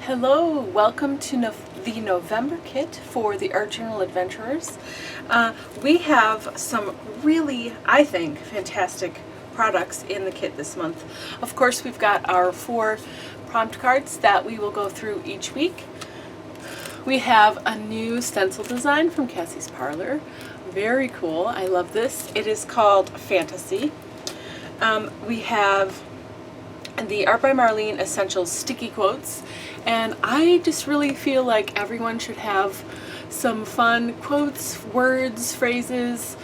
Hello, welcome to the November kit for the Art Journal Adventurers. We have some really, I think, fantastic products in the kit this month. Of course, we've got our 4 prompt cards that we will go through each week. We have a new stencil design from Kassy's Parlor. Very cool. I love this. It is called Fantasy. We have the Art by Marlene Essential Sticky Quotes, and I just really feel like everyone should have some fun quotes, words, phrases,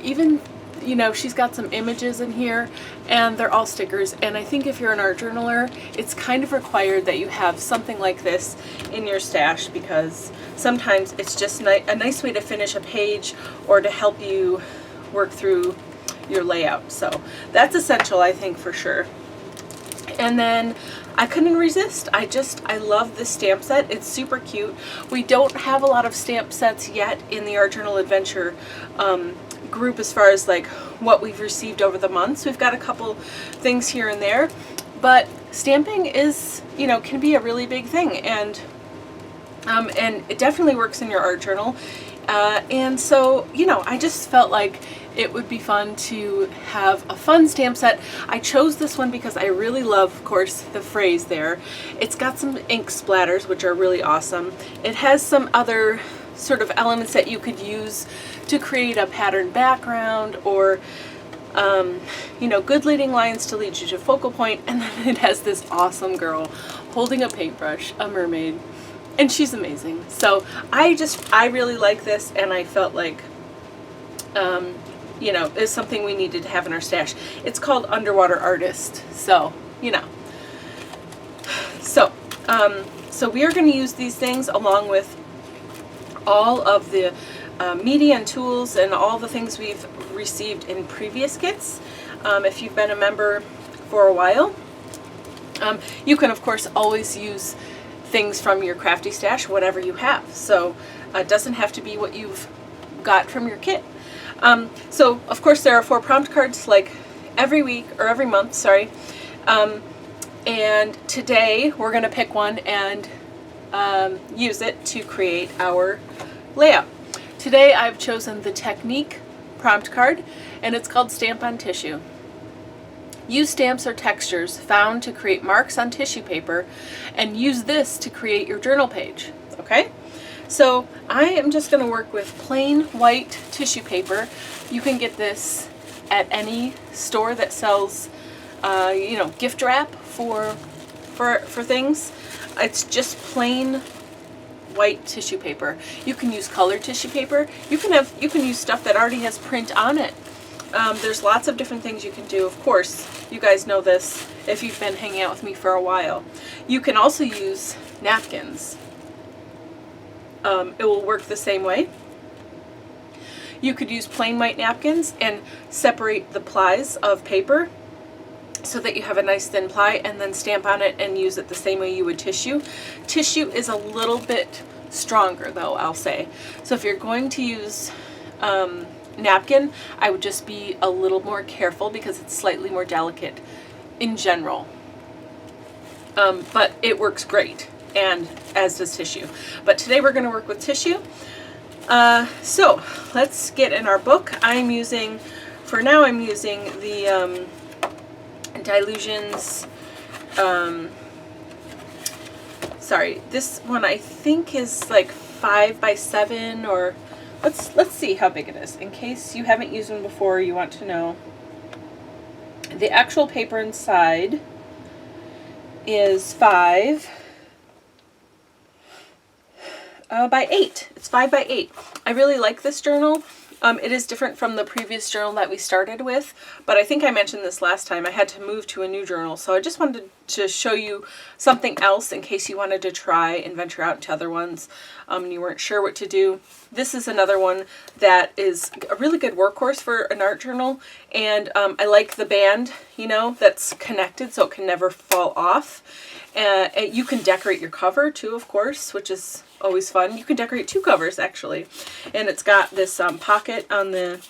even, you know, she's got some images in here, and they're all stickers, and I think if you're an art journaler, it's kind of required that you have something like this in your stash, because sometimes it's just a nice way to finish a page or to help you work through your layout. So that's essential, I think, for sure. And then I couldn't resist. I love this stamp set. It's super cute. We don't have a lot of stamp sets yet in the Art Journal Adventure group as far as like what we've received over the months. We've got a couple things here and there, but stamping is, you know, can be a really big thing, and it definitely works in your art journal. And so, you know, I just felt like it would be fun to have a fun stamp set. I chose this one because I really love, of course, the phrase there. It's got some ink splatters, which are really awesome. It has some other sort of elements that you could use to create a pattern background, or you know, good leading lines to lead you to focal point. And then it has this awesome girl holding a paintbrush, a mermaid, and she's amazing. So I really like this, and I felt like you know, is something we needed to have in our stash. It's called Underwater Artist, so, you know. So, so we are going to use these things along with all of the media and tools and all the things we've received in previous kits. If you've been a member for a while, you can, of course, always use things from your crafty stash, whatever you have. So it doesn't have to be what you've got from your kit. So of course there are 4 prompt cards like every week, or every month, sorry. And today we're going to pick one and use it to create our layout. Today I've chosen the Technique prompt card, and it's called Stamp on Tissue. Use stamps or textures found to create marks on tissue paper, and use this to create your journal page. Okay? So I am just going to work with plain white tissue paper. You can get this at any store that sells, you know, gift wrap for things. It's just plain white tissue paper. You can use colored tissue paper. You can use stuff that already has print on it. There's lots of different things you can do. Of course, you guys know this if you've been hanging out with me for a while. You can also use napkins. It will work the same way. You could use plain white napkins and separate the plies of paper so that you have a nice thin ply, and then stamp on it and use it the same way you would tissue. Tissue is a little bit stronger, though, I'll say. So if you're going to use napkin, I would just be a little more careful because it's slightly more delicate in general. But it works great, and as does tissue. But today we're going to work with tissue. So let's get in our book. For now I'm using the Dilutions, sorry, this one I think is like 5 by 7, or let's see how big it is, in case you haven't used one before, you want to know. The actual paper inside is 5 by 8. It's 5 by 8. I really like this journal. It is different from the previous journal that we started with, but I think I mentioned this last time. I had to move to a new journal, so I just wanted to show you something else in case you wanted to try and venture out into other ones and you weren't sure what to do. This is another one that is a really good workhorse for an art journal, and I like the band, you know, that's connected so it can never fall off. You can decorate your cover too, of course, which is always fun. You can decorate 2 covers actually, and it's got this pocket on the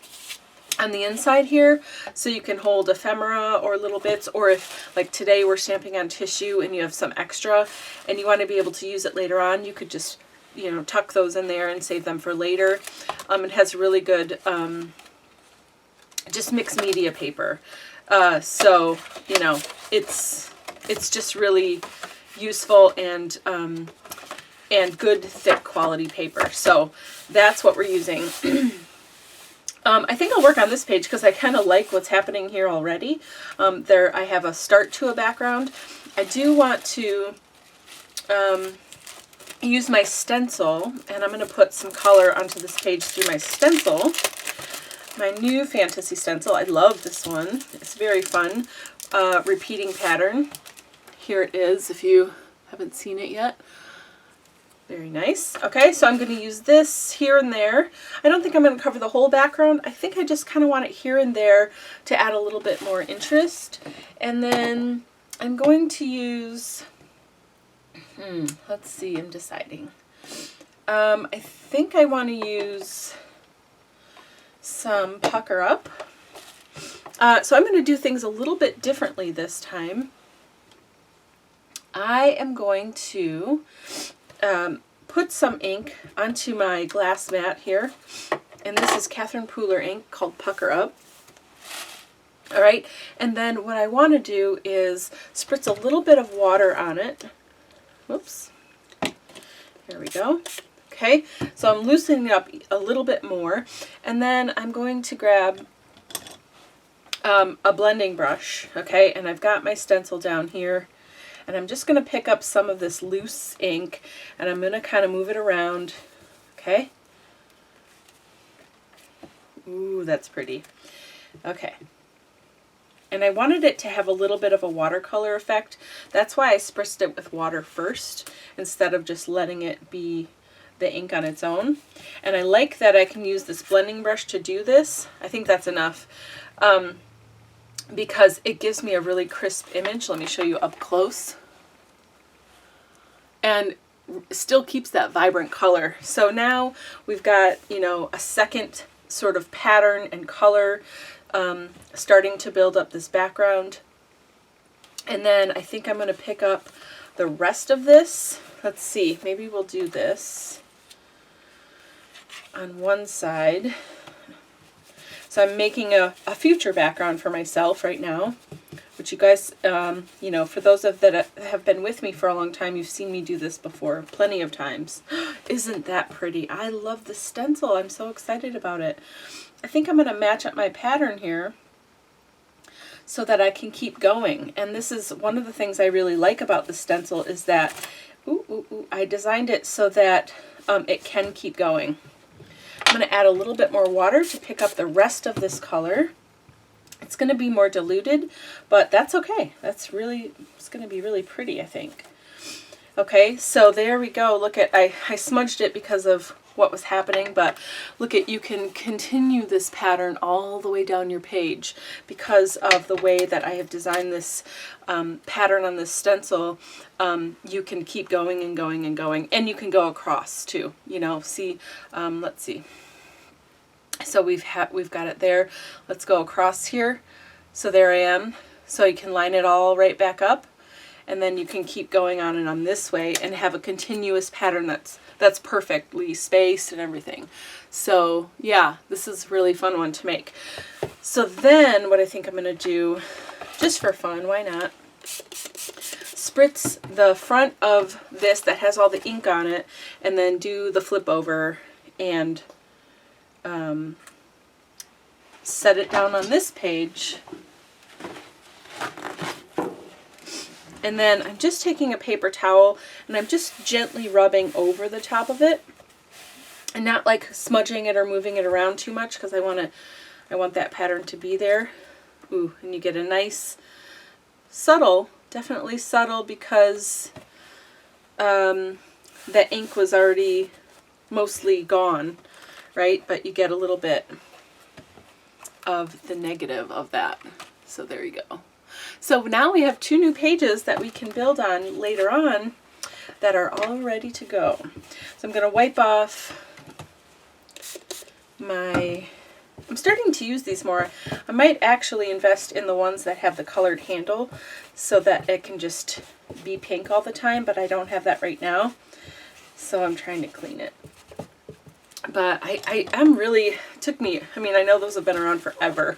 on the inside here, so you can hold ephemera or little bits, or if like today we're stamping on tissue and you have some extra and you want to be able to use it later on, you could just, you know, tuck those in there and save them for later. It has really good just mixed media paper, so you know, it's just really useful and good thick quality paper. So that's what we're using. I think I'll work on this page because I kind of like what's happening here already. There I have a start to a background. I do want to use my stencil, and I'm going to put some color onto this page through my stencil. My new fantasy stencil. I love this one. It's very fun. Repeating pattern. Here it is if you haven't seen it yet. Very nice. Okay, so I'm going to use this here and there. I don't think I'm going to cover the whole background. I think I just kind of want it here and there to add a little bit more interest. And then I'm going to use, let's see, I'm deciding. I think I want to use some Pucker Up. So I'm going to do things a little bit differently this time. I am going to put some ink onto my glass mat here, and this is Catherine Pooler ink called Pucker Up. All right, and then what I want to do is spritz a little bit of water on it. Whoops. Here we go. Okay, so I'm loosening it up a little bit more, and then I'm going to grab a blending brush, okay, and I've got my stencil down here. And I'm just going to pick up some of this loose ink, and I'm going to kind of move it around, okay? Ooh, that's pretty. Okay. And I wanted it to have a little bit of a watercolor effect. That's why I spritzed it with water first, instead of just letting it be the ink on its own. And I like that I can use this blending brush to do this. I think that's enough. Because it gives me a really crisp image. Let me show you up close. And still keeps that vibrant color. So now we've got, you know, a second sort of pattern and color starting to build up this background. And then I think I'm going to pick up the rest of this. Let's see, maybe we'll do this on one side. So I'm making a future background for myself right now, which you guys, you know, for those of that have been with me for a long time, you've seen me do this before plenty of times. Isn't that pretty? I love the stencil. I'm so excited about it. I think I'm going to match up my pattern here so that I can keep going. And this is one of the things I really like about the stencil is that, I designed it so that it can keep going. I'm going to add a little bit more water to pick up the rest of this color. It's going to be more diluted, but that's okay. It's going to be really pretty, I think. Okay, so there we go. Look at, I smudged it because of what was happening, but look at, you can continue this pattern all the way down your page because of the way that I have designed this pattern on this stencil. You can keep going and going and going, and you can go across too, you know. See, let's see. So we've got it there. Let's go across here. So there I am. So you can line it all right back up, and then you can keep going on and on this way and have a continuous pattern that's perfectly spaced and everything. So yeah, this is a really fun one to make. So then what I think I'm going to do, just for fun, why not, spritz the front of this that has all the ink on it, and then do the flip over and set it down on this page. And then I'm just taking a paper towel and I'm just gently rubbing over the top of it, and not like smudging it or moving it around too much, because I want that pattern to be there. Ooh, and you get a nice subtle, definitely subtle, because the ink was already mostly gone, right? But you get a little bit of the negative of that. So there you go. So now we have 2 new pages that we can build on later on that are all ready to go. So I'm going to wipe off my I'm starting to use these more. I might actually invest in the ones that have the colored handle so that it can just be pink all the time, but I don't have that right now. So I'm trying to clean it. But I'm really, took me, I mean, I know those have been around forever.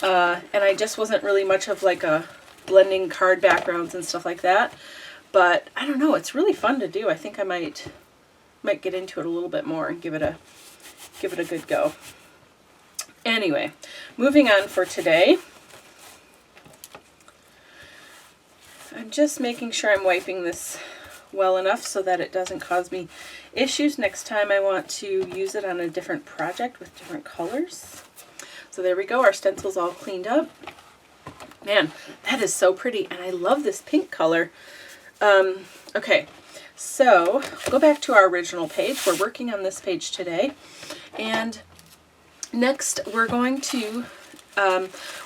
And I just wasn't really much of like a blending card backgrounds and stuff like that. But I don't know, it's really fun to do. I think I might get into it a little bit more and give it a good go. Anyway, moving on for today. I'm just making sure I'm wiping this well enough so that it doesn't cause me issues next time I want to use it on a different project with different colors. So there we go, our stencil's all cleaned up. Man, that is so pretty, and I love this pink color. Okay, so go back to our original page. We're working on this page today, and next we're going to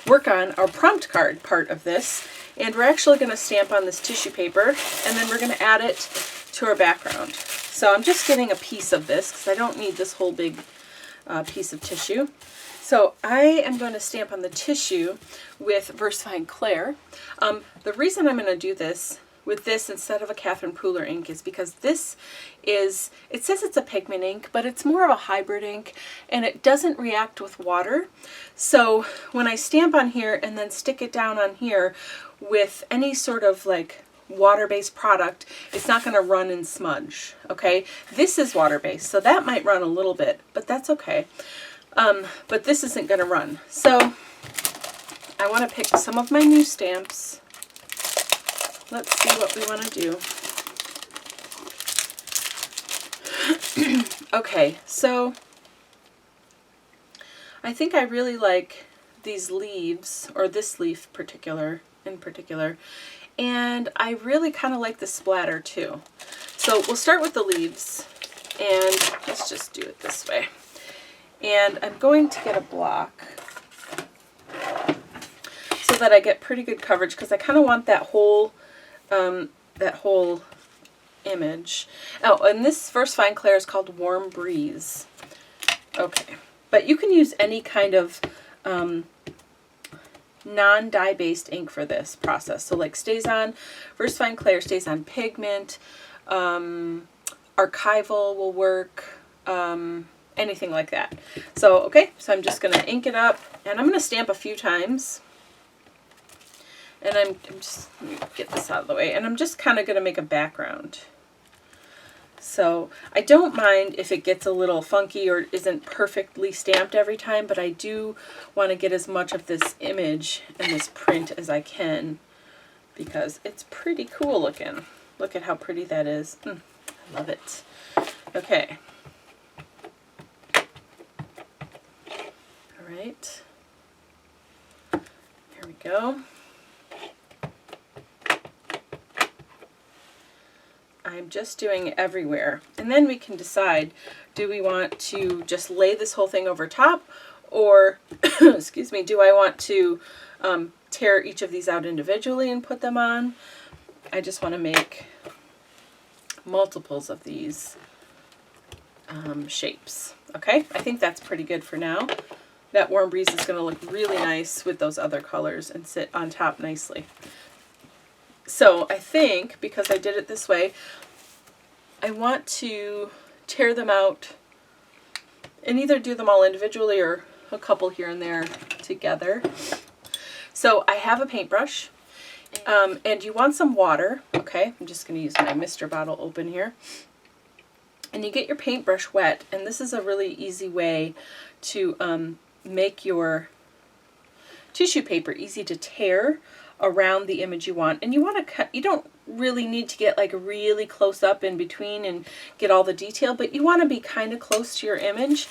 work on our prompt card part of this, and we're actually going to stamp on this tissue paper, and then we're going to add it to our background. So I'm just getting a piece of this because I don't need this whole big piece of tissue. So I am going to stamp on the tissue with VersaFine Clair. The reason I'm going to do this with this instead of a Catherine Pooler ink is because this is, it says it's a pigment ink, but it's more of a hybrid ink, and it doesn't react with water. So when I stamp on here and then stick it down on here with any sort of like water-based product, it's not going to run and smudge, okay? This is water-based, so that might run a little bit, but that's okay. But this isn't going to run. So I want to pick some of my new stamps. Let's see what we want to do. Okay, so I think I really like these leaves, or this leaf in particular, and I really kind of like the splatter too. So we'll start with the leaves, and let's just do it this way. And I'm going to get a block so that I get pretty good coverage, because I kind of want that whole image. Oh, and this VersaFine Clair is called Warm Breeze. Okay, but you can use any kind of non-dye based ink for this process. So like VersaFine Clair stays on pigment, archival will work, anything like that. So, okay, so I'm just going to ink it up, and I'm going to stamp a few times. And I'm just, let me get this out of the way, and I'm just kind of going to make a background. So I don't mind if it gets a little funky or isn't perfectly stamped every time, but I do want to get as much of this image and this print as I can, because it's pretty cool looking. Look at how pretty that is. I love it. Okay. All right. Here we go. I'm just doing it everywhere, and then we can decide, do we want to just lay this whole thing over top, or excuse me, do I want to tear each of these out individually and put them on? I just want to make multiples of these shapes. Okay, I think that's pretty good for now. That Warm Breeze is going to look really nice with those other colors and sit on top nicely. So I think, because I did it this way, I want to tear them out and either do them all individually or a couple here and there together. So I have a paintbrush, and you want some water. Okay, I'm just going to use my Mr. bottle open here. And you get your paintbrush wet, and this is a really easy way to make your tissue paper easy to tear around the image you want. And you want to cut, you don't really need to get like really close up in between and get all the detail, but you want to be kind of close to your image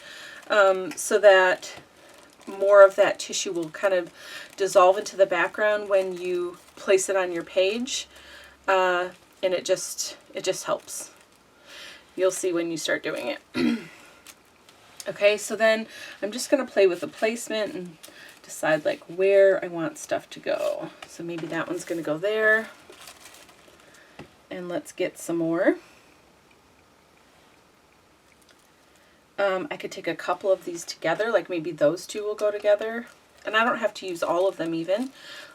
so that more of that tissue will kind of dissolve into the background when you place it on your page, and it just helps. You'll see when you start doing it. Okay, so then I'm just going to play with the placement and decide like where I want stuff to go. So maybe that one's going to go there. And let's get some more. I could take a couple of these together, like maybe those two will go together. And I don't have to use all of them even.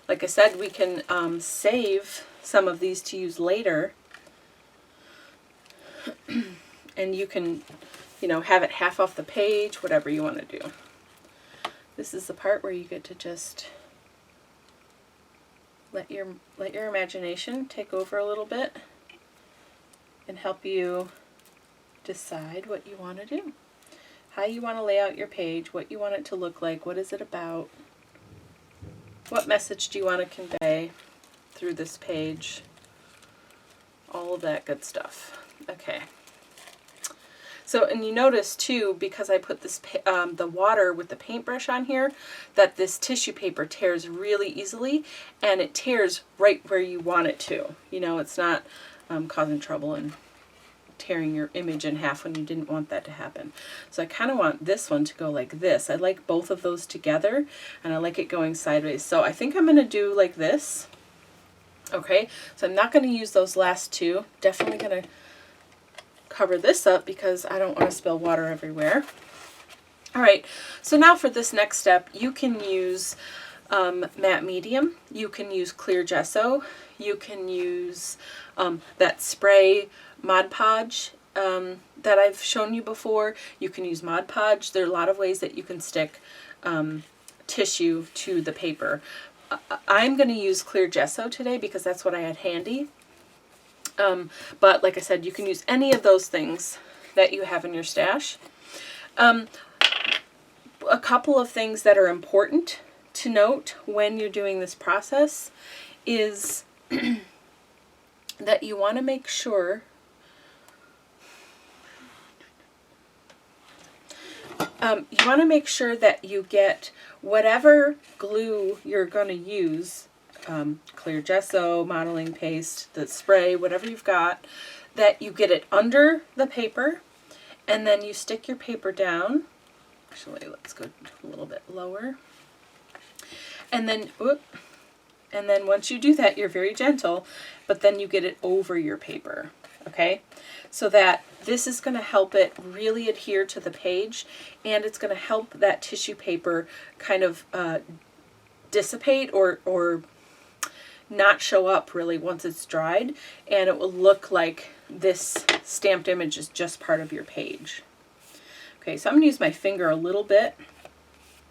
Like I said, we can save some of these to use later. And you can, you know, have it half off the page, whatever you want to do. This is the part where you get to just let your imagination take over a little bit and help you decide what you want to do. How you want to lay out your page, what you want it to look like, what is it about, what message do you want to convey through this page, all of that good stuff. Okay. So, and you notice too, because I put this the water with the paintbrush on here, that this tissue paper tears really easily, and it tears right where you want it to. You know, it's not causing trouble and tearing your image in half when you didn't want that to happen. So I kind of want this one to go like this. I like both of those together, and I like it going sideways. So I think I'm going to do like this. Okay, so I'm not going to use those last two. Definitely going to cover this up because I don't want to spill water everywhere. All right, so now for this next step, you can use matte medium, you can use clear gesso, you can use that spray Mod Podge that I've shown you before. You can use Mod Podge. There are a lot of ways that you can stick tissue to the paper. I'm going to use clear gesso today because that's what I had handy. But like I said, you can use any of those things that you have in your stash. A couple of things that are important to note when you're doing this process is that you want to make sure that you get whatever glue you're going to use, clear gesso, modeling paste, the spray, whatever you've got, that you get it under the paper, and then you stick your paper down. Actually, let's go a little bit lower. And then, once you do that, you're very gentle, but then you get it over your paper, okay? So that this is going to help it really adhere to the page, and it's going to help that tissue paper kind of dissipate or not show up really once it's dried, and it will look like this stamped image is just part of your page. Okay, so I'm going to use my finger a little bit.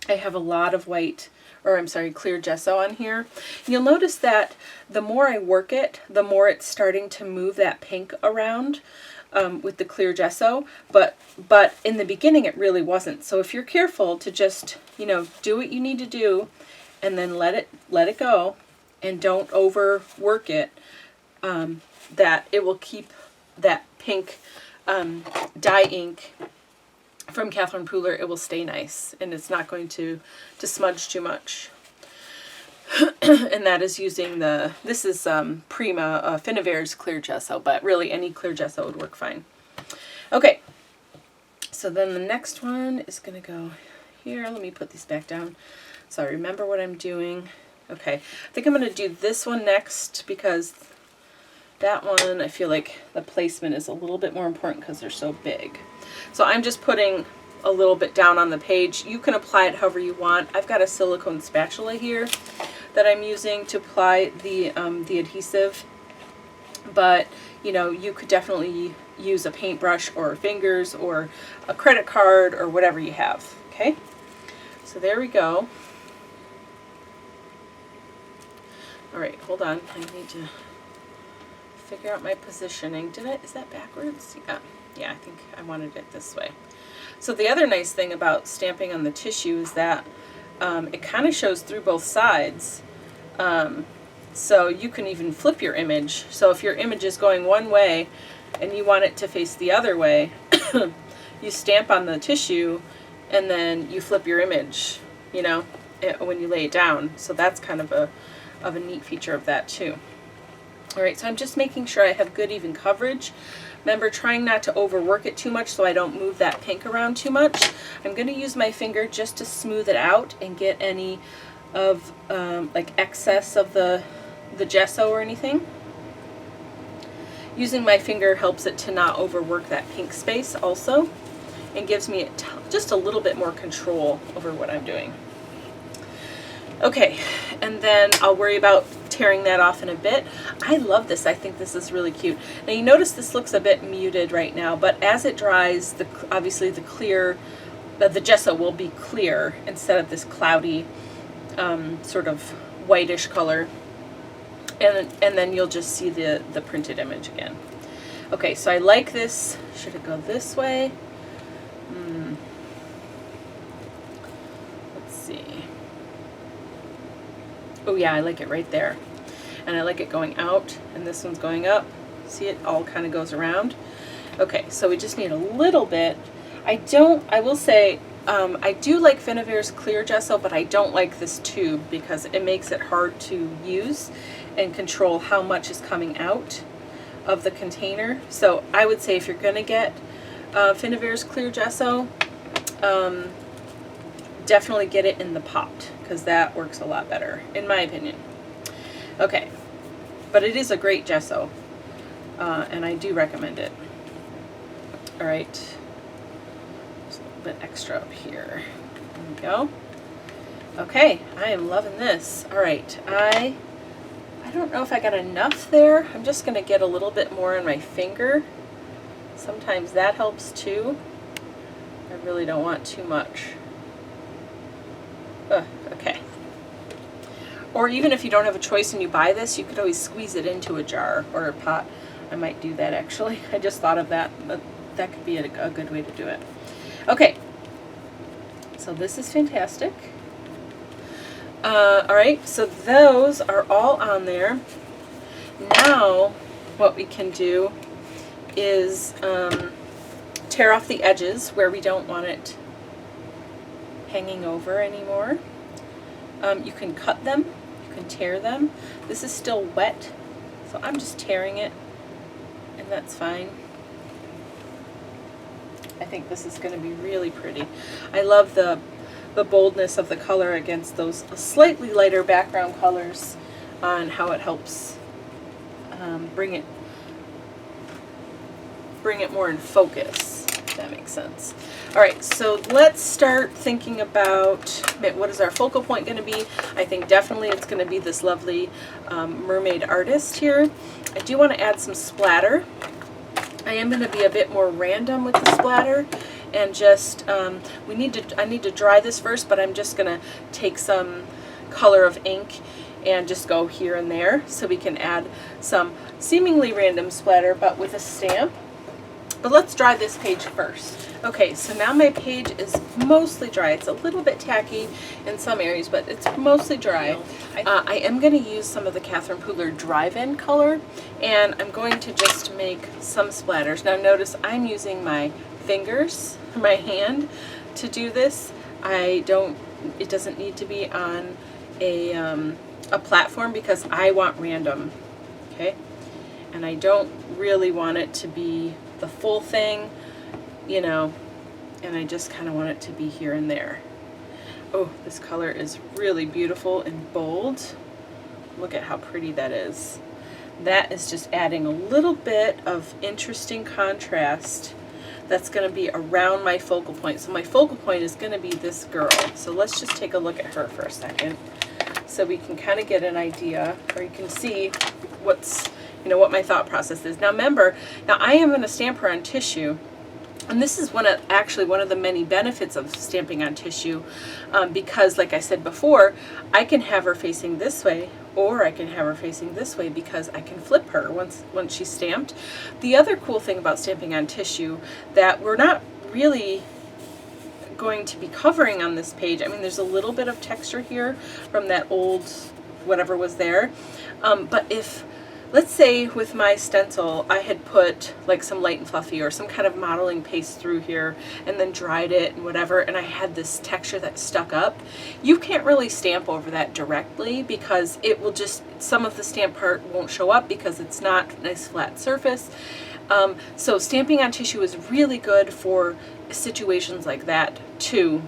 I have a lot of clear gesso on here. And you'll notice that the more I work it, the more it's starting to move that pink around with the clear gesso, but in the beginning it really wasn't. So if you're careful to just, you know, do what you need to do and then let it go and don't overwork it, that it will keep that pink dye ink from Catherine Pooler. It will stay nice and it's not going to smudge too much. And that is using this is Prima Finiver's clear gesso, but really any clear gesso would work fine. Okay, so then the next one is going to go here. Let me put these back down so I remember what I'm doing. Okay, I think I'm going to do this one next because that one I feel like the placement is a little bit more important because they're so big. So I'm just putting a little bit down on the page. You can apply it however you want. I've got a silicone spatula here that I'm using to apply the adhesive, but you know, you could definitely use a paintbrush or fingers or a credit card or whatever you have. Okay, so there we go. All right, hold on. I need to figure out my positioning. Is that backwards? Yeah, I think I wanted it this way. So the other nice thing about stamping on the tissue is that it kind of shows through both sides. So you can even flip your image. So if your image is going one way and you want it to face the other way, you stamp on the tissue and then you flip your image, you know, when you lay it down. So that's kind of a neat feature of that too. All right, so I'm just making sure I have good even coverage. Remember, trying not to overwork it too much so I don't move that pink around too much. I'm going to use my finger just to smooth it out and get any of like excess of the gesso or anything. Using my finger helps it to not overwork that pink space also. and gives me just a little bit more control over what I'm doing. Okay, and then I'll worry about tearing that off in a bit. I love this. I think this is really cute. Now you notice this looks a bit muted right now, but as it dries, obviously the clear, the gesso will be clear instead of this cloudy sort of whitish color, and then you'll just see the printed image again. Okay, so I like this. Should it go this way? Let's see. Oh yeah, I like it right there. And I like it going out, and this one's going up. See, it all kind of goes around. Okay, so we just need a little bit. I will say, I do like Finnevair's clear gesso, but I don't like this tube because it makes it hard to use and control how much is coming out of the container. So I would say if you're going to get Finnevair's clear gesso, definitely get it in the pot because that works a lot better, in my opinion. Okay, but it is a great gesso, and I do recommend it. All right, just a little bit extra up here. There we go. Okay, I am loving this. All right, I don't know if I got enough there. I'm just going to get a little bit more on my finger. Sometimes that helps too. I really don't want too much. Okay. Or even if you don't have a choice and you buy this, you could always squeeze it into a jar or a pot. I might do that actually. I just thought of that. That could be a good way to do it. Okay. So this is fantastic. Alright, so those are all on there. Now what we can do is tear off the edges where we don't want it hanging over anymore. You can cut them, you can tear them. This is still wet, so I'm just tearing it, and that's fine. I think this is going to be really pretty. I love the boldness of the color against those slightly lighter background colors, on how it helps bring it more in focus, if that makes sense. All right, so let's start thinking about what is our focal point going to be. I think definitely it's going to be this lovely mermaid artist here. I do want to add some splatter. I am going to be a bit more random with the splatter, and just I need to dry this first, but I'm just going to take some color of ink and just go here and there, so we can add some seemingly random splatter but with a stamp. But let's dry this page first. Okay, so now my page is mostly dry. It's a little bit tacky in some areas, but it's mostly dry. I am going to use some of the Catherine Pooler Drive-In color, and I'm going to just make some splatters. Now notice I'm using my fingers, my hand, to do this. It doesn't need to be on a platform because I want random, okay? And I don't really want it to be the full thing, you know, and I just kind of want it to be here and there. Oh, this color is really beautiful and bold. Look at how pretty that is. That is just adding a little bit of interesting contrast that's going to be around my focal point. So my focal point is going to be this girl. So let's just take a look at her for a second, so we can kind of get an idea, or you can see what my thought process is. Now remember, I am going to stamp her on tissue, and this is actually one of the many benefits of stamping on tissue, because like I said before, I can have her facing this way, or I can have her facing this way, because I can flip her once she's stamped. The other cool thing about stamping on tissue that we're not really going to be covering on this page, I mean, there's a little bit of texture here from that old whatever was there, but if, let's say with my stencil I had put like some Light and Fluffy or some kind of modeling paste through here and then dried it and whatever, and I had this texture that stuck up, you can't really stamp over that directly because it will just, some of the stamp part won't show up because it's not a nice flat surface. So stamping on tissue is really good for situations like that too.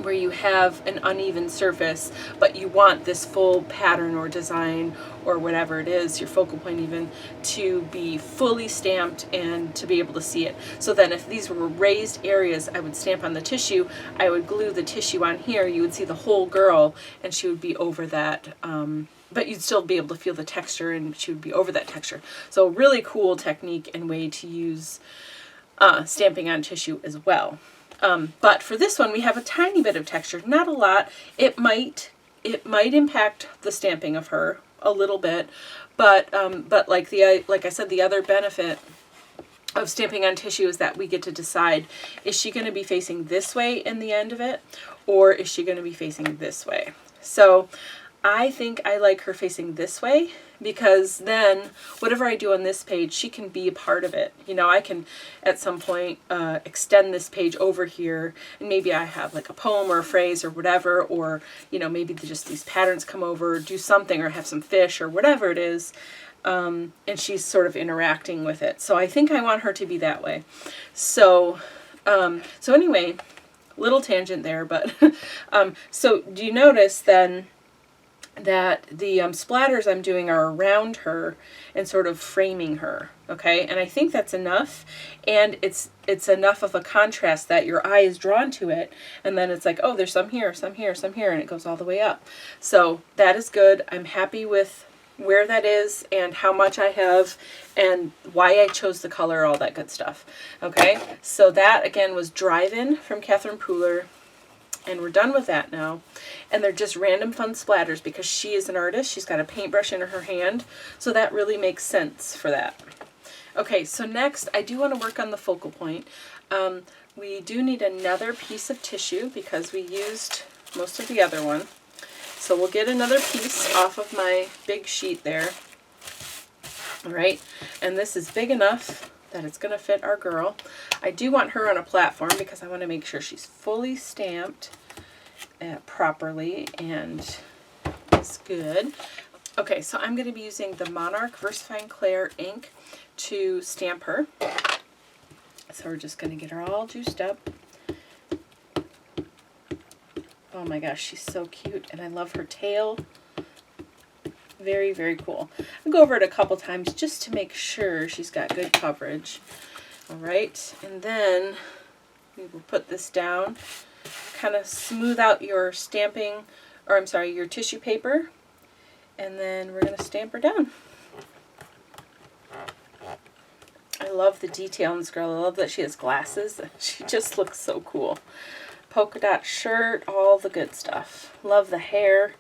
where you have an uneven surface, but you want this full pattern or design or whatever it is, your focal point even, to be fully stamped and to be able to see it. So then if these were raised areas, I would stamp on the tissue, I would glue the tissue on here, you would see the whole girl, and she would be over that, but you'd still be able to feel the texture, and she would be over that texture. So really cool technique and way to use stamping on tissue as well. But for this one, we have a tiny bit of texture, not a lot. It might impact the stamping of her a little bit, but like I said, the other benefit of stamping on tissue is that we get to decide, is she going to be facing this way in the end of it, or is she going to be facing this way? So I think I like her facing this way, because then whatever I do on this page, she can be a part of it. You know, I can at some point extend this page over here, and maybe I have like a poem or a phrase or whatever, or, you know, maybe just these patterns come over, or do something, or have some fish or whatever it is, and she's sort of interacting with it. So I think I want her to be that way. So, so anyway, little tangent there, but so do you notice then that the splatters I'm doing are around her and sort of framing her, okay? And I think that's enough, and it's enough of a contrast that your eye is drawn to it, and then it's like, oh, there's some here, some here, some here, and it goes all the way up. So that is good. I'm happy with where that is and how much I have and why I chose the color, all that good stuff, okay? So that, again, was Drive-In from Catherine Pooler. And we're done with that now. And they're just random fun splatters because she is an artist. She's got a paintbrush in her hand. So that really makes sense for that. Okay, so next I do want to work on the focal point. We do need another piece of tissue because we used most of the other one. So we'll get another piece off of my big sheet there. All right, and this is big enough that it's going to fit our girl. I do want her on a platform because I want to make sure she's fully stamped properly and is good. Okay, so I'm going to be using the Monarch VersaFine Clair ink to stamp her. So we're just going to get her all juiced up. Oh my gosh, she's so cute, and I love her tail. Very, very cool. I'll go over it a couple times just to make sure she's got good coverage. All right, and then we will put this down, kind of smooth out your stamping, or I'm sorry, your tissue paper, and then we're going to stamp her down. I love the detail on this girl. I love that she has glasses. She just looks so cool. Polka dot shirt, all the good stuff. Love the hair.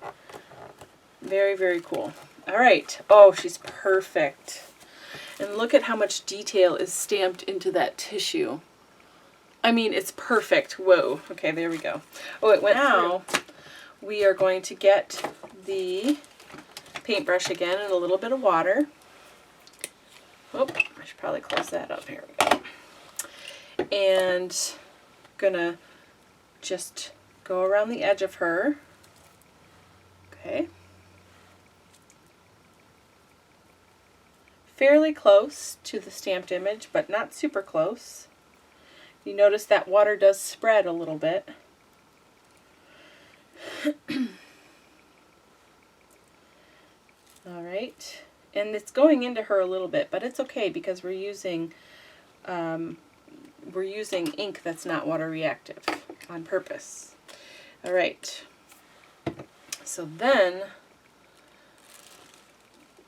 Very, very cool. All right. Oh, she's perfect. And look at how much detail is stamped into that tissue. I mean, it's perfect. Whoa. Okay, there we go. Oh, it went now through. We are going to get the paintbrush again in a little bit of water. Oh, I should probably close that up. Here we go. And gonna just go around the edge of her. Okay. Fairly close to the stamped image, but not super close. You notice that water does spread a little bit. All right, and it's going into her a little bit, but it's okay because we're using ink that's not water reactive on purpose. All right, so then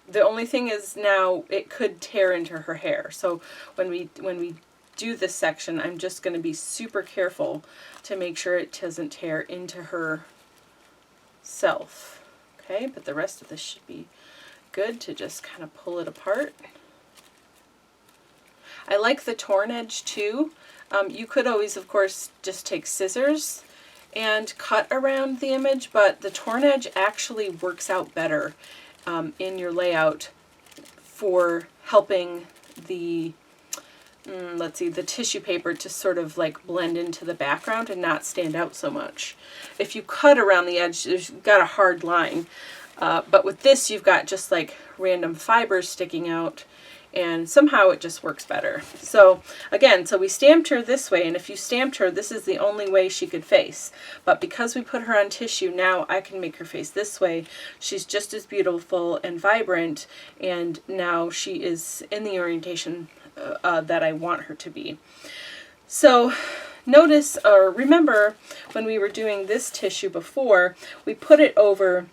the only thing is now it could tear into her hair. So when we do this section, I'm just going to be super careful to make sure it doesn't tear into her self. Okay, but the rest of this should be good to just kind of pull it apart. I like the torn edge too. You could always, of course, just take scissors and cut around the image, but the torn edge actually works out better in your layout for helping the, let's see, the tissue paper to sort of like blend into the background and not stand out so much. If you cut around the edge, you've got a hard line. But with this, you've got just like random fibers sticking out, and somehow it just works better. So again, so we stamped her this way, and if you stamped her, this is the only way she could face. But because we put her on tissue, now I can make her face this way. She's just as beautiful and vibrant, and now she is in the orientation that I want her to be. So notice, or remember, when we were doing this tissue before, we put it over,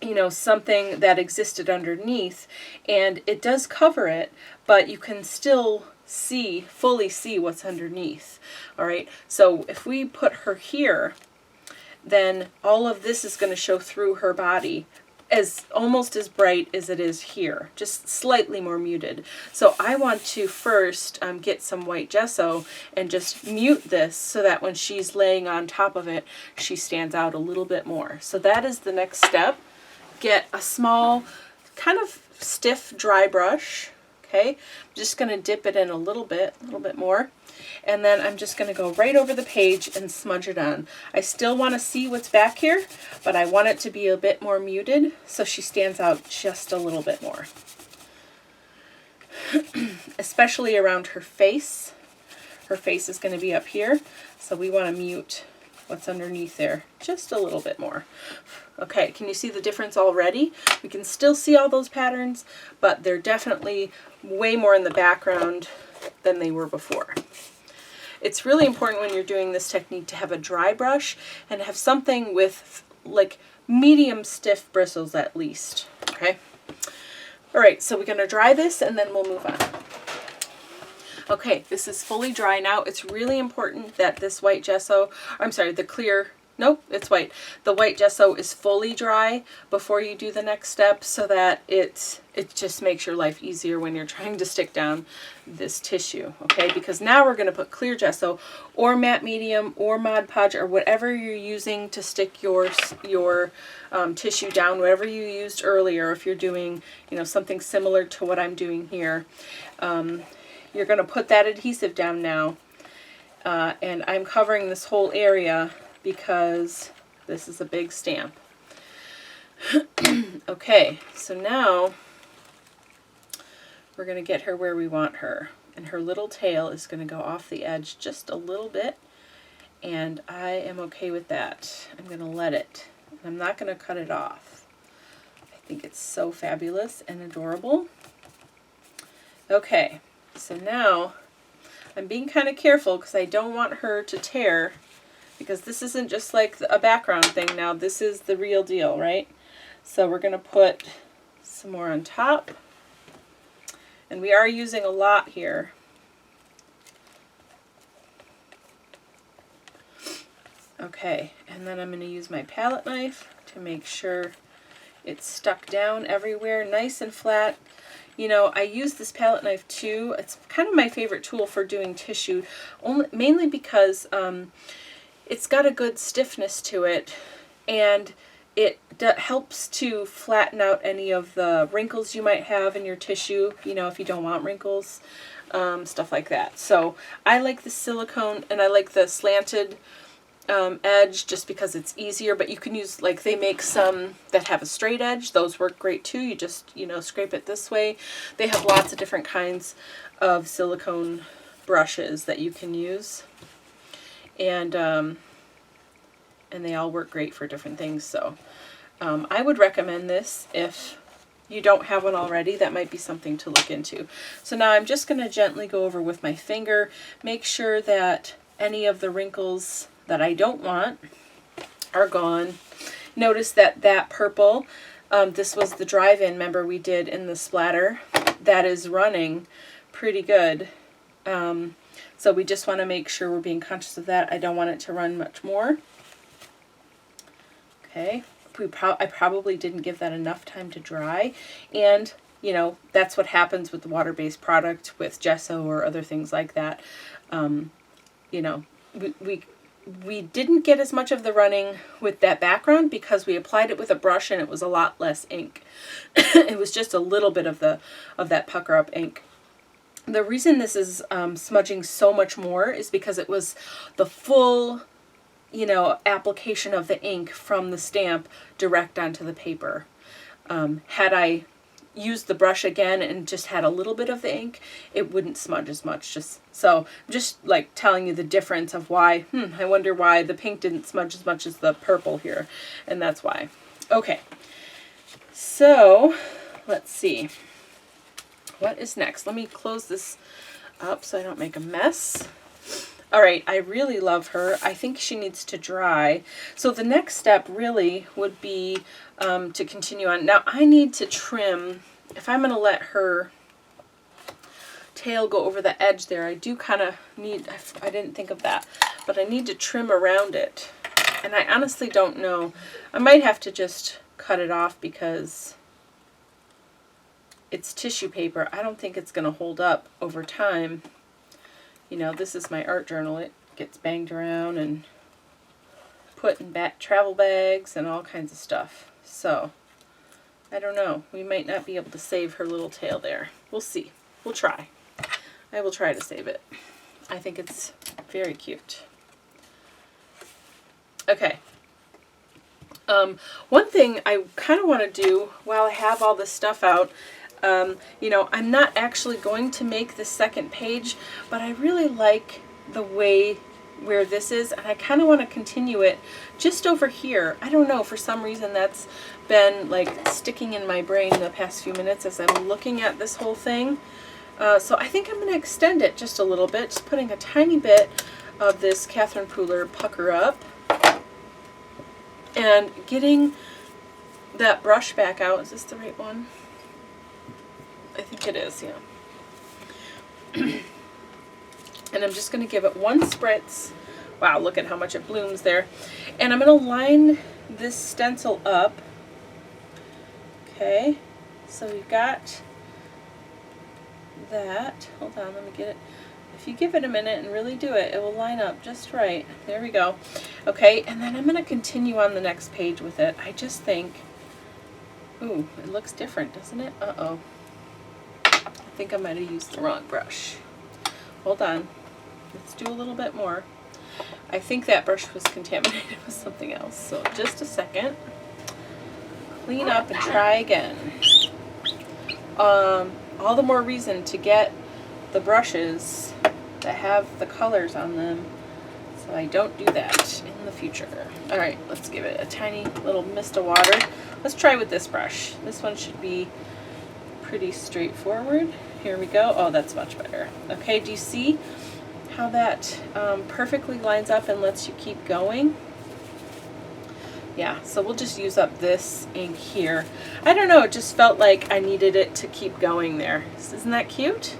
you know, something that existed underneath, and it does cover it, but you can still fully see what's underneath. All right, so if we put her here, then all of this is going to show through her body as almost as bright as it is here, just slightly more muted. So I want to first get some white gesso and just mute this so that when she's laying on top of it, she stands out a little bit more. So that is the next step. Get a small, kind of stiff dry brush. Okay, I'm just going to dip it in a little bit more, and then I'm just going to go right over the page and smudge it on. I still want to see what's back here, but I want it to be a bit more muted so she stands out just a little bit more. Especially around her face. Her face is going to be up here, so we want to mute what's underneath there just a little bit more. Okay, can you see the difference already? We can still see all those patterns, but they're definitely way more in the background than they were before. It's really important when you're doing this technique to have a dry brush and have something with like medium stiff bristles at least. Okay. All right, so we're going to dry this and then we'll move on. Okay, this is fully dry now. It's really important that this white gesso, I'm sorry, the clear, nope, it's white. The white gesso is fully dry before you do the next step so that it just makes your life easier when you're trying to stick down this tissue, okay? Because now we're going to put clear gesso or matte medium or Mod Podge or whatever you're using to stick your tissue down, whatever you used earlier. If you're doing, you know, something similar to what I'm doing here, you're going to put that adhesive down now, and I'm covering this whole area because this is a big stamp. Okay, so now we're going to get her where we want her, and her little tail is going to go off the edge just a little bit, and I am okay with that. I'm going to let it. I'm not going to cut it off. I think it's so fabulous and adorable. Okay. So now I'm being kind of careful because I don't want her to tear, because this isn't just like a background thing now. This is the real deal, right? So we're going to put some more on top. And we are using a lot here. Okay, and then I'm going to use my palette knife to make sure it's stuck down everywhere, nice and flat. You know, I use this palette knife too. It's kind of my favorite tool for doing tissue, mainly because it's got a good stiffness to it, and it helps to flatten out any of the wrinkles you might have in your tissue, you know, if you don't want wrinkles, stuff like that. So I like the silicone, and I like the slanted edge just because it's easier, but you can use, like, they make some that have a straight edge. Those work great too. You just, you know, scrape it this way. They have lots of different of silicone brushes that you can use, and they all work great for different things. So I would recommend this if you don't have one already. That might be something to look into. So now I'm just going to gently go over with my finger, make sure that any of the wrinkles that I don't want are gone. Notice that that purple, this was the drive-in, remember we did in the splatter, that is running pretty good. So we just want to make sure we're being conscious of that. I don't want it to run much more. Okay, I probably didn't give that enough time to dry, and you know, that's what happens with the water-based product, with gesso or other things like that. You know, we didn't get as much of the running with that background because we applied it with a brush and it was a lot less ink. It was just a little bit of that pucker up ink. The reason this is smudging so much more is because it was the full, you know, application of the ink from the stamp direct onto the paper. Had I used the brush again and just had a little bit of the ink, it wouldn't smudge as much. So just like telling you the difference of why, I wonder why the pink didn't smudge as much as the purple here. And that's why. Okay, so let's see. What is next? Let me close this up so I don't make a mess. All right, I really love her. I think she needs to dry. So the next step really would be to continue on. Now I need to trim, if I'm going to let her tail go over the edge there, I do kind of need, I didn't think of that, but I need to trim around it. And I honestly don't know. I might have to just cut it off because it's tissue paper. I don't think it's going to hold up over time. You know, this is my art journal. It gets banged around and put in travel bags and all kinds of stuff. So, I don't know. We might not be able to save her little tail there. We'll see. We'll try. I will try to save it. I think it's very cute. Okay. One thing I kind of want to do while I have all this stuff out, you know, I'm not actually going to make the second page, but I really like the way where this is, and I kind of want to continue it just over here. I don't know, for some reason that's been like sticking in my brain the past few minutes as I'm looking at this whole thing. So I think I'm going to extend it just a little bit, just putting a tiny bit of this Catherine Pooler Pucker Up and getting that brush back out. Is this the right one? I think it is, yeah. And I'm just going to give it one spritz. Wow, look at how much it blooms there. And I'm going to line this stencil up. Okay, so we've got that. Hold on, let me get it. If you give it a minute and really do it, it will line up just right. There we go. Okay, and then I'm going to continue on the next page with it. I just think, ooh, it looks different, doesn't it? Uh-oh. I think I might have used the wrong brush. Hold on. Let's do a little bit more. I think that brush was contaminated with something else. So just a second. Clean up and try again. All the more reason to get the brushes that have the colors on them so I don't do that in the future. Alright, let's give it a tiny little mist of water. Let's try with this brush. This one should be pretty straightforward. Here we go. Oh, that's much better. Okay, do you see how that perfectly lines up and lets you keep going? Yeah, so we'll just use up this ink here. I don't know, it just felt like I needed it to keep going there. Isn't that cute?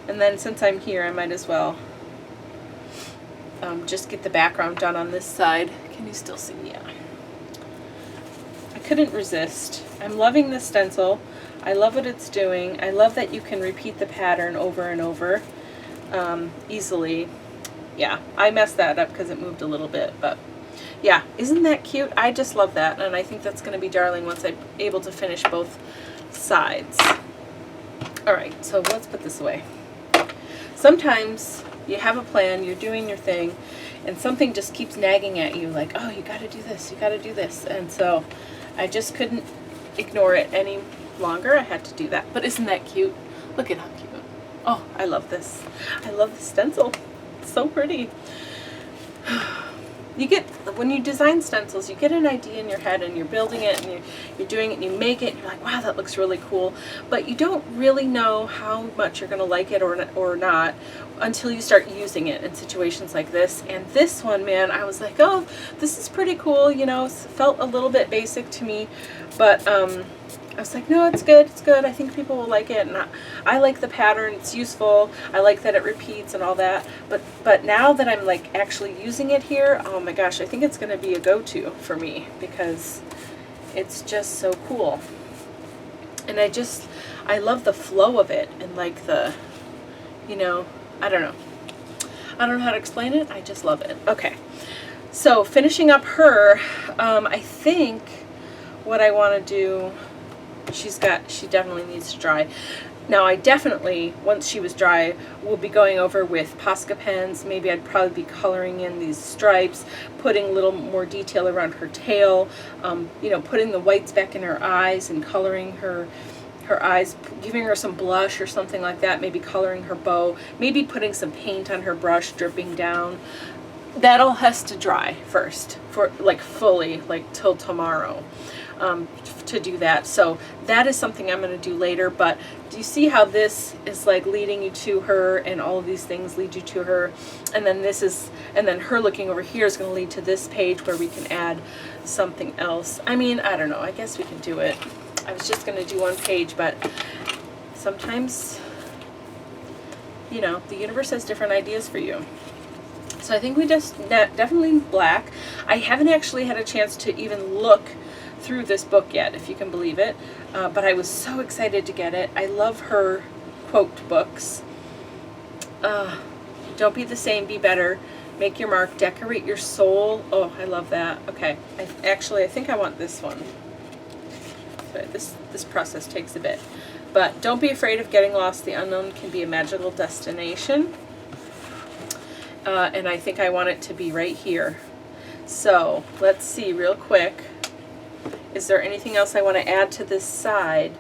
And then since I'm here, I might as well just get the background done on this side. Can you still see? Yeah. I couldn't resist. I'm loving this stencil. I love what it's doing. I love that you can repeat the pattern over and over easily. Yeah, I messed that up because it moved a little bit, but yeah, isn't that cute? I just love that, and I think that's going to be darling once I'm able to finish both sides. Alright, so let's put this away. Sometimes you have a plan, you're doing your thing, and something just keeps nagging at you like, oh, you got to do this, you got to do this. And so I just couldn't ignore it any longer. I had to do that. But isn't that cute? Look at how cute. Oh, I love this. I love the stencil. It's so pretty. You get, when you design stencils, you get an idea in your head and you're building it and you're doing it and you make it and you're like, wow, that looks really cool. But you don't really know how much you're going to like it or not until you start using it in situations like this. And this one, man, I was like, oh, this is pretty cool. You know, it felt a little bit basic to me, but I was like, no, it's good, it's good. I think people will like it, and I like the pattern. It's useful. I like that it repeats and all that. But now that I'm like actually using it here, oh my gosh, I think it's going to be a go-to for me because it's just so cool. And I love the flow of it and like the, you know, I don't know how to explain it. I just love it. Okay, so finishing up her, I think what I want to do. She definitely needs to dry. Now I definitely, once she was dry, will be going over with Posca pens. Maybe I'd probably be coloring in these stripes, putting a little more detail around her tail, you know, putting the whites back in her eyes and coloring her her eyes, giving her some blush or something like that, maybe coloring her bow, maybe putting some paint on her brush, dripping down. That all has to dry first, for like fully, like till tomorrow, to do that. So that is something I'm going to do later. But do you see how this is like leading you to her, and all of these things lead you to her, and then this is, and then her looking over here is going to lead to this page where we can add something else. I mean, I don't know, I guess we can do it. I was just going to do one page, but sometimes, you know, the universe has different ideas for you. So I think we just definitely black. I haven't actually had a chance to even look through this book yet, if you can believe it, but I was so excited to get it. I love her quote books. Don't be the same, be better. Make your mark, decorate your soul. Oh, I love that. Okay, I think I want this one. This process takes a bit. But don't be afraid of getting lost. The unknown can be a magical destination. And I think I want it to be right here. So let's see real quick. Is there anything else I want to add to this side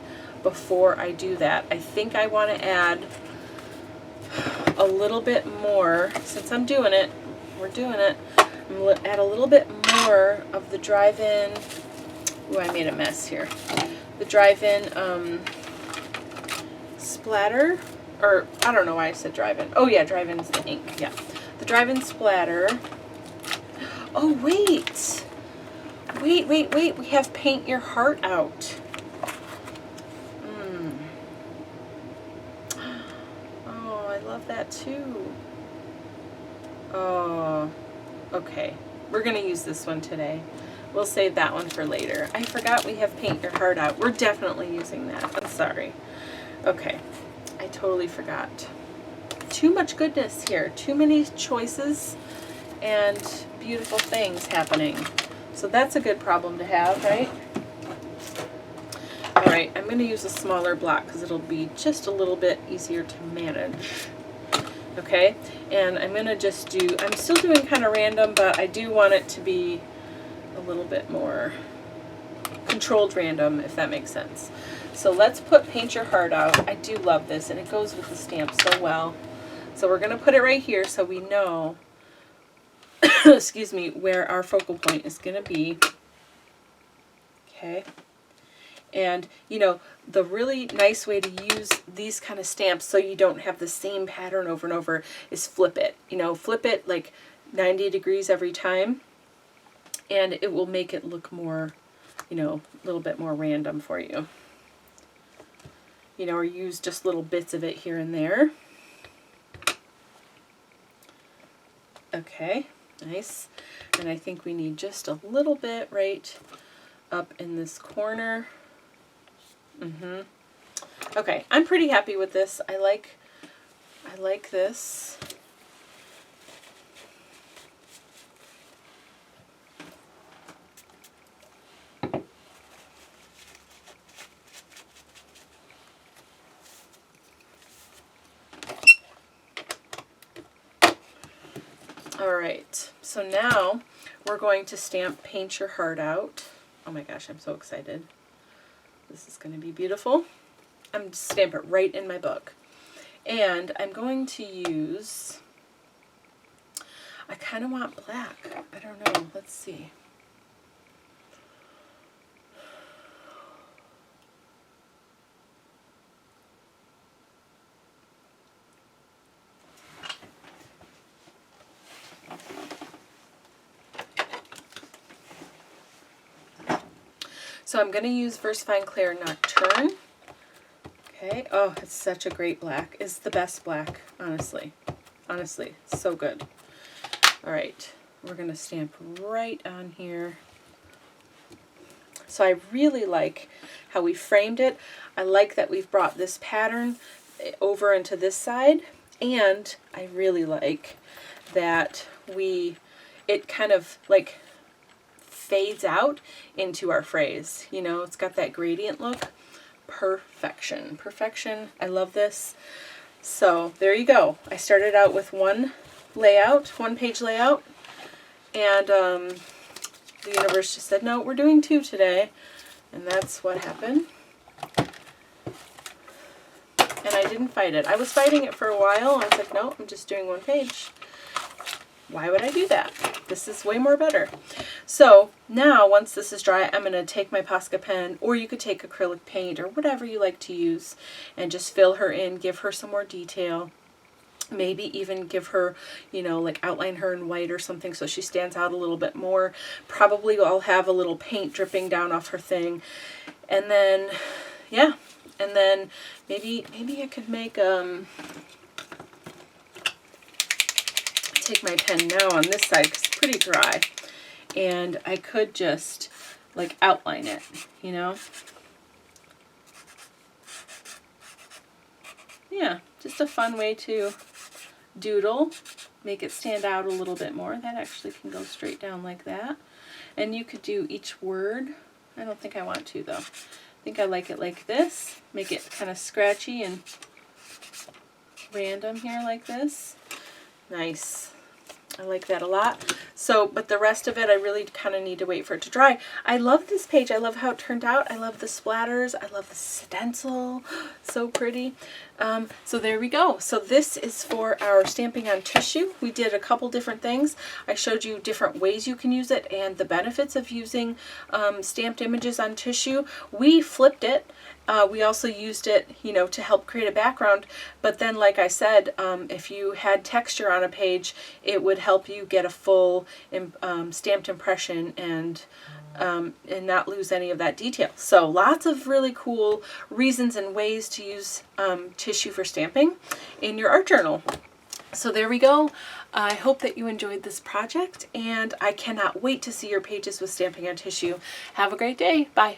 before I do that? I think I want to add a little bit more, since I'm doing it, we're doing it. I'm going to add a little bit more of the drive-in. Ooh, I made a mess here. The drive-in splatter, or I don't know why I said drive-in. Oh yeah, drive-in is the ink, yeah. The drive-in splatter. Oh wait, we have paint your heart out. Oh, I love that too. Oh, okay. We're going to use this one today. We'll save that one for later. I forgot we have paint your heart out. We're definitely using that. I'm sorry. Okay. I totally forgot. Too much goodness here. Too many choices and beautiful things happening. So that's a good problem to have, right? All right. I'm going to use a smaller block because it'll be just a little bit easier to manage. Okay. And I'm going to just do, I'm still doing kind of random, but I do want it to be a little bit more controlled random, if that makes sense. So let's put Paint Your Heart Out. I do love this, and it goes with the stamp so well. So we're going to put it right here so we know, excuse me, where our focal point is going to be. Okay. And, you know, the really nice way to use these kind of stamps so you don't have the same pattern over and over is flip it. You know, flip it like 90 degrees every time, and it will make it look more, you know, a little bit more random for you. You know, or use just little bits of it here and there. Okay, nice. And I think we need just a little bit right up in this corner. Okay, I'm pretty happy with this. I like this. All right, so now we're going to stamp Paint Your Heart Out. Oh my gosh, I'm so excited. This is going to be beautiful. I'm going to stamp it right in my book. And I'm going to use, I kind of want black. I don't know. Let's see. So I'm going to use Versafine Clair Nocturne. Okay. Oh, it's such a great black. It's the best black, honestly. Honestly, so good. All right. We're going to stamp right on here. So I really like how we framed it. I like that we've brought this pattern over into this side. And I really like that it kind of like fades out into our phrase. You know, it's got that gradient look. Perfection. Perfection. I love this. So there you go. I started out with one page layout, and the universe just said, no, we're doing two today, and that's what happened. and I didn't fight it. I was fighting it for a while. I was like, no, I'm just doing one page. Why would I do that? This is way more better. So now, once this is dry, I'm going to take my Posca pen, or you could take acrylic paint or whatever you like to use, and just fill her in, give her some more detail. Maybe even give her, you know, like outline her in white or something so she stands out a little bit more. Probably I'll have a little paint dripping down off her thing. And then, yeah, and then maybe I could make, take my pen now on this side because it's pretty dry. And I could just like outline it, you know. Yeah, just a fun way to doodle, make it stand out a little bit more. That actually can go straight down like that. And you could do each word. I don't think I want to though. I think I like it like this. Make it kind of scratchy and random here like this. Nice. I like that a lot. So, but the rest of it, I really kind of need to wait for it to dry. I love this page. I love how it turned out. I love the splatters. I love the stencil. So pretty. So there we go. So this is for our stamping on tissue. We did a couple different things. I showed you different ways you can use it and the benefits of using stamped images on tissue. We flipped it. We also used it, you know, to help create a background. But then, like I said, if you had texture on a page, it would help you get a full stamped impression and not lose any of that detail. So lots of really cool reasons and ways to use tissue for stamping in your art journal. So there we go. I hope that you enjoyed this project, and I cannot wait to see your pages with stamping on tissue. Have a great day. Bye.